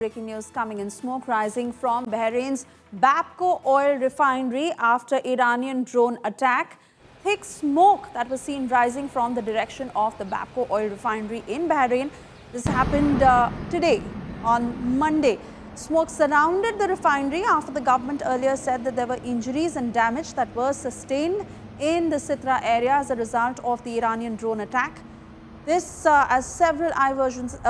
Breaking news coming in. Smoke rising from Bahrain's Bapco oil refinery after Iranian drone attack. Thick smoke that was seen rising from the direction of the Bapco oil refinery in Bahrain. This happened today on Monday. Smoke surrounded the refinery after the government earlier said that there were injuries and damage that were sustained in the Sitra area as a result of the Iranian drone attack. This, as several eyewitness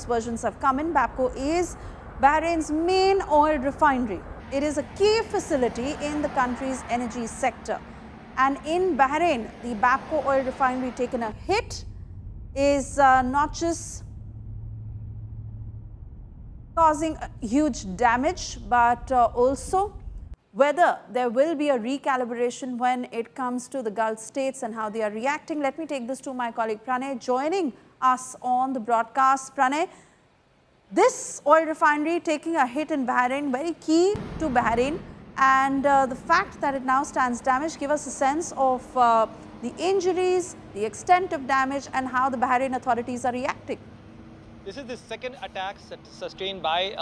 versions have come in. Bapco is Bahrain's main oil refinery. It is a key facility in the country's energy sector. And in Bahrain, the Bapco oil refinery taken a hit is not just causing huge damage, but also whether there will be a recalibration when it comes to the Gulf states and how they are reacting. Let me take this to my colleague Pranay joining us on the broadcast. Pranay, this oil refinery taking a hit in Bahrain, very key to Bahrain, and the fact that it now stands damaged, give us a sense of the injuries, the extent of damage and how the Bahrain authorities are reacting. This is the second attack sustained by,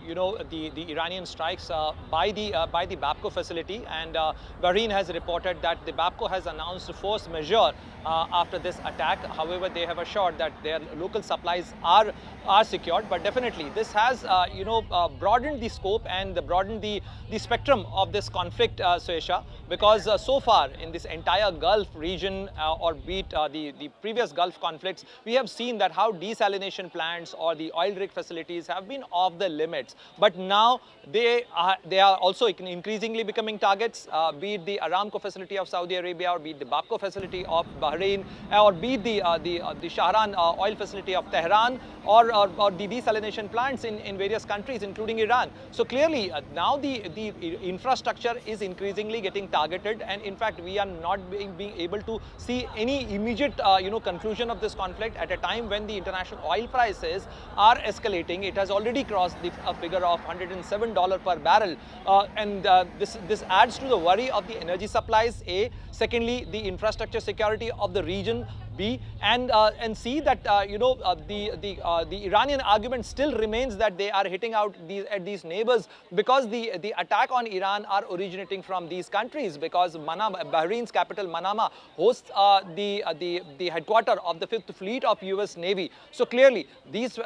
the Iranian strikes by the Bapco facility, and Bahrain has reported that the Bapco has announced force majeure after this attack. However, they have assured that their local supplies are secured. But definitely, this has broadened the scope and broadened the spectrum of this conflict, Suesha, because so far in this entire Gulf region, or be it the previous Gulf conflicts, we have seen that how desalination plants or the oil rig facilities have been off the limits. But now they are also increasingly becoming targets, be it the Aramco facility of Saudi Arabia, or be it the Bapco facility of Bahrain, or be it the Shahran oil facility of Tehran, or the desalination plants in various countries, including Iran. So clearly, now the infrastructure is increasingly getting targeted, and in fact, we are not being able to see any immediate conclusion of this conflict at a time when the international oil prices are escalating. It has already crossed a figure of $107 per barrel, and this adds to the worry of the energy supplies, A. Secondly, the infrastructure security of the region, B, and C, that the Iranian argument still remains that they are hitting out at these neighbors because the attack on Iran are originating from these countries, because Bahrain's capital Manama hosts the headquarter of the 5th Fleet of US Navy. So clearly, these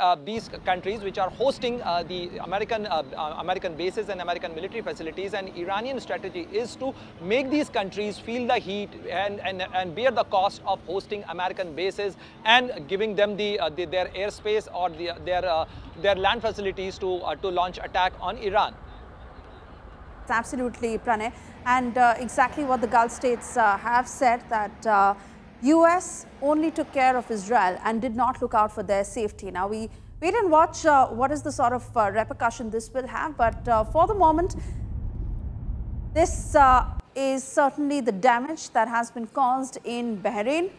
countries which are hosting the American bases and American military facilities, and Iranian strategy is to make these countries feel the heat and bear the cost of hosting American bases and giving them their airspace or their land facilities to launch attack on Iran. Absolutely, Pranay, and exactly what the Gulf states have said, that US only took care of Israel and did not look out for their safety. Now we wait and watch what is the sort of repercussion this will have, but for the moment, this is certainly the damage that has been caused in Bahrain.